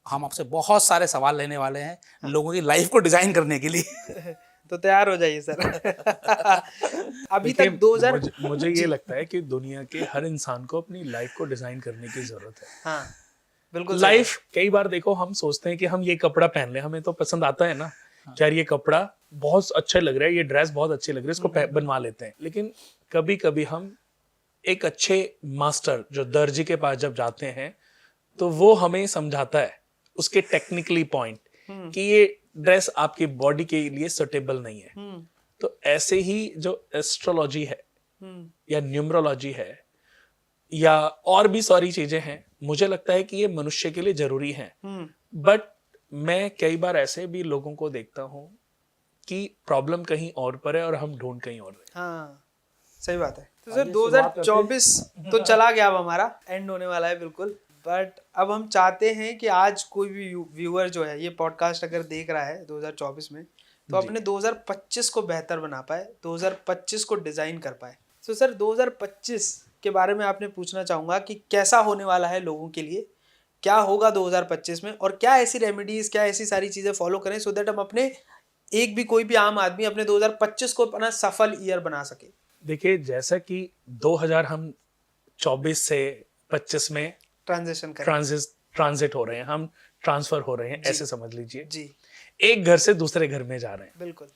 हम आपसे बहुत सारे सवाल लेने वाले हैं लोगों की लाइफ को डिजाइन करने के लिए। तो तैयार हो जाइए सर। अभी देखिए, तक 2000 मुझे ये लगता है कि दुनिया के हर इंसान को अपनी लाइफ को डिजाइन करने की जरूरत है। हाँ बिल्कुल। लाइफ कई बार देखो, हम सोचते हैं कि हम ये कपड़ा पहन लें, हमें तो पसंद आता है ना, यार ये कपड़ा बहुत अच्छा लग रहा है, ये ड्रेस बहुत अच्छी लग रही है, इसको बनवा लेते हैं। लेकिन कभी कभी हम एक अच्छे मास्टर जो दर्जी के पास जब जाते हैं तो वो हमें समझाता है उसके टेक्निकली पॉइंट कि ये ड्रेस आपकी बॉडी के लिए सुटेबल नहीं है। तो ऐसे ही जो एस्ट्रोलॉजी है या न्यूमरोलॉजी है या और भी सारी चीजें हैं, मुझे लगता है कि ये मनुष्य के लिए जरूरी है। बट मैं कई बार ऐसे भी लोगों को देखता हूं कि प्रॉब्लम कहीं और पर है और हम ढूंढ कहीं और रहे। हाँ सही बात है। तो सर 2024 तो चला गया, अब हमारा एंड होने वाला है बिल्कुल। बट अब हम चाहते हैं कि आज कोई भी व्यूअर जो है ये पॉडकास्ट अगर देख रहा है 2024 में, तो अपने 2025 को बेहतर बना पाए, 2025 को डिजाइन कर पाए। तो सर 2025 के बारे में आपने पूछना चाहूंगा कि कैसा होने वाला है लोगों के लिए, क्या होगा 2025 में, और क्या ऐसी रेमेडीज, क्या ऐसी सारी चीजें फॉलो करें सो दैट हम अपने कोई भी आम आदमी अपने 2025 को अपना सफल ईयर बना सके। देखिए, जैसा कि 2000 हम 24 से 25 में ट्रांजिट हो रहे हैं, हम ट्रांसफर हो रहे हैं, ऐसे समझ लीजिए जी। एक घर से दूसरे घर में जा रहे हैं। बिल्कुल।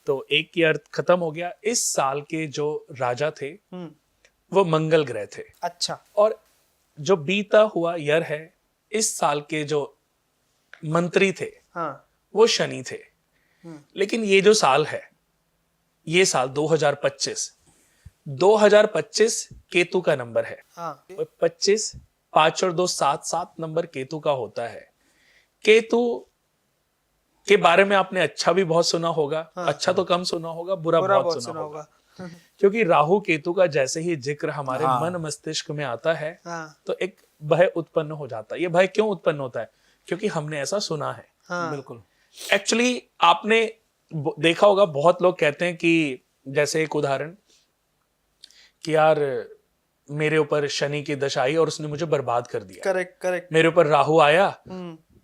तो एक ईयर खत्म हो गया। इस साल के जो राजा थे वो मंगल ग्रह थे। अच्छा। और जो बीता हुआ ईयर है, इस साल के जो मंत्री थे वो शनि थे। लेकिन ये जो साल है, ये साल 2025 केतु का नंबर है। 25, 5 और 2 7 7 नंबर केतु का होता है। केतु के बारे में आपने अच्छा भी बहुत सुना होगा, अच्छा तो कम सुना होगा, बुरा बहुत सुना होगा। क्योंकि राहु केतु का जैसे ही जिक्र हमारे मन मस्तिष्क में आता है तो एक भय उत्पन्न हो जाता है। ये भय क्यों उत्पन्न होता है? क्योंकि हमने ऐसा सुना है। बिल्कुल। एक्चुअली आपने देखा होगा, बहुत लोग कहते हैं कि जैसे एक उदाहरण कि यार मेरे ऊपर शनि की दशा आई और उसने मुझे बर्बाद कर दिया। करेक्ट। मेरे ऊपर राहु आया,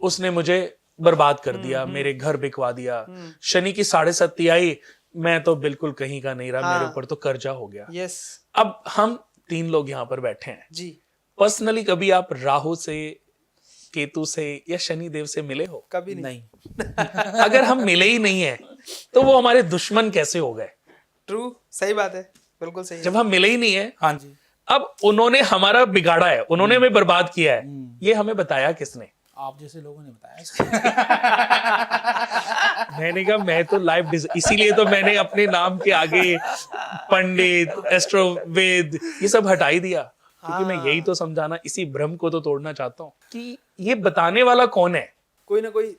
उसने मुझे बर्बाद कर दिया, मेरे घर बिकवा दिया। शनि की 7.5 आई, मैं तो बिल्कुल कहीं का नहीं रहा, मेरे ऊपर तो कर्जा हो गया। यस। अब हम 3 लोग यहाँ पर बैठे हैं जी। पर्सनली कभी आप राहु से, केतु से या शनि देव से मिले हो? कभी नहीं। अगर हम मिले ही नहीं है तो वो हमारे दुश्मन कैसे हो गए? ट्रू, सही बात है, बिल्कुल सही है। जब हम मिले ही नहीं है, हाँ जी। अब उन्होंने हमारा बिगाड़ा है, उन्होंने हमें बर्बाद किया है, ये हमें बताया किसने? आप जैसे लोगों ने बताया। मैंने कहा मैं तो लाइव, इसीलिए तो मैंने अपने नाम के आगे पंडित, एस्ट्रोवेद ये सब हटा ही दिया, क्योंकि मैं यही तो समझाना, इसी भ्रम को तो तोड़ना चाहता हूँ कि ये बताने वाला कौन है। कोई ना कोई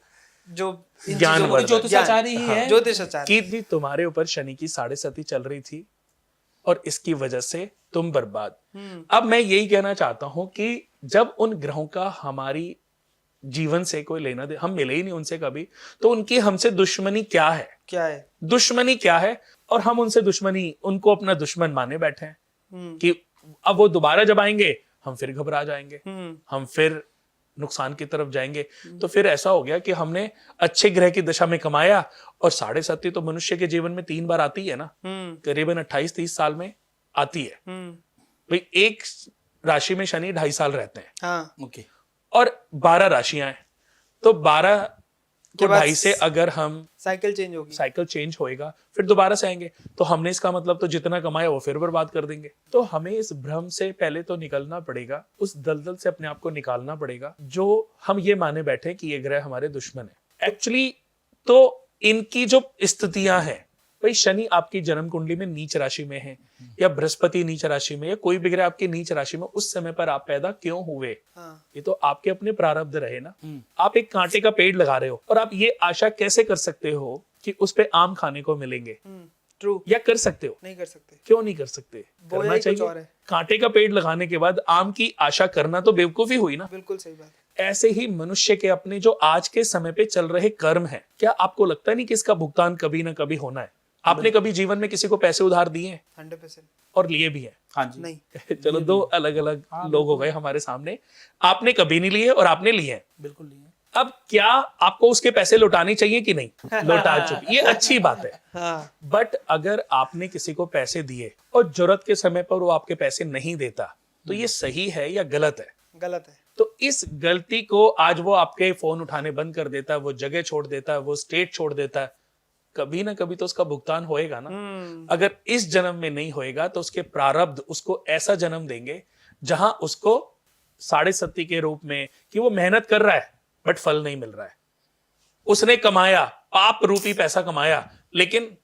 जो ज्ञानवर्धक, ज्योतिषाचारी ही है। ज्योतिषाचारी कि तुम्हारे ऊपर शनि की 7.5 चल रही थी और इसकी वजह से तुम बर्बाद। अब मैं यही कहना चाहता हूं कि जब उन ग्रहों का हमारी जीवन से कोई लेना दे, हम मिले ही नहीं उनसे कभी, तो उनकी हमसे दुश्मनी क्या है? दुश्मनी क्या है? और हम उनसे दुश्मनी, उनको अपना दुश्मन माने बैठे हैं कि अब वो दोबारा जब आएंगे हम फिर घबरा जाएंगे, हम फिर नुकसान की तरफ जाएंगे। तो फिर ऐसा हो गया कि हमने अच्छे ग्रह की दशा में कमाया, और 7.5 तो मनुष्य के जीवन में 3 बार आती है ना, करीबन 28-30 साल में आती है। भाई एक राशि में शनि 2.5 साल रहते हैं। ओके। और 12 राशियां हैं, तो 12 को 2.5 से अगर हम साइकिल चेंज होएगा, फिर दोबारा से आएंगे, तो हमने इसका मतलब तो जितना कमाया वो फिर बर्बाद कर देंगे। तो हमें इस भ्रम से पहले तो निकलना पड़ेगा, उस दलदल से अपने आप को निकालना पड़ेगा जो हम ये माने बैठे कि ये ग्रह हमारे दुश्मन है। एक्चुअली तो इनकी जो स्थितियां हैं, भाई शनि आपकी जन्म कुंडली में नीच राशि में है, या बृहस्पति नीच राशि में, या कोई भी ग्रह आपकी नीच राशि में, उस समय पर आप पैदा क्यों हुए? ये तो आपके अपने प्रारब्ध रहे ना। आप एक कांटे का पेड़ लगा रहे हो और आप ये आशा कैसे कर सकते हो कि उस पे आम खाने को मिलेंगे? ट्रू। या कर सकते हो? नहीं कर सकते। क्यों नहीं कर सकते? करना चाहिए। कांटे का पेड़ लगाने के बाद आम की आशा करना तो बेवकूफी हुई ना। बिल्कुल सही बात। ऐसे ही मनुष्य के अपने जो आज के समय पे चल रहे कर्म है, क्या आपको लगता नहीं कि इसका भुगतान कभी ना कभी होना है? आपने कभी जीवन में किसी को पैसे उधार दिए हैं? 100%। और लिए भी हैं? हाँ जी। नहीं। चलो, 2 अलग अलग लोग हो गए हमारे सामने। आपने कभी नहीं लिए और आपने लिए हैं। बिल्कुल लिए। अब क्या आपको उसके पैसे लौटाने चाहिए कि नहीं? लौटा चुके, ये अच्छी बात है। हाँ बट अगर आपने किसी को पैसे दिए और जरूरत के समय पर वो आपके पैसे नहीं देता, तो ये सही है या गलत है? गलत है। तो इस गलती को आज वो आपके फोन उठाने बंद कर देता है, वो जगह छोड़ देता है, वो स्टेट छोड़ देता है, कभी ना कभी तो उसका भुगतान होएगा ना। अगर इस जन्म में नहीं होएगा तो उसके प्रारब्ध उसको ऐसा जन्म देंगे जहां उसको 7.5 के रूप में, कि वो मेहनत कर रहा है बट फल नहीं मिल रहा है। उसने कमाया, पाप रूपी पैसा कमाया, लेकिन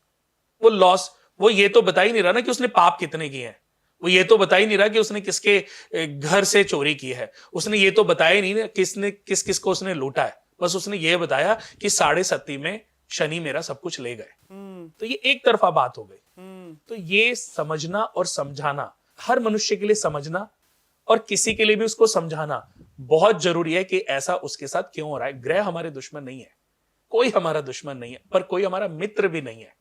वो लॉस, वो ये तो बता ही नहीं रहा ना कि उसने पाप कितने किए हैं। वो ये तो बता ही नहीं रहा कि उसने किसके घर से चोरी की है। उसने ये तो बताया नहीं ना किसने किस किस को उसने लूटा है। बस उसने ये बताया कि 7.5 में शनि मेरा सब कुछ ले गए। तो ये एक तरफा बात हो गई। तो ये समझना और समझाना, हर मनुष्य के लिए समझना और किसी के लिए भी उसको समझाना बहुत जरूरी है कि ऐसा उसके साथ क्यों हो रहा है। ग्रह हमारे दुश्मन नहीं है, कोई हमारा दुश्मन नहीं है, पर कोई हमारा मित्र भी नहीं है।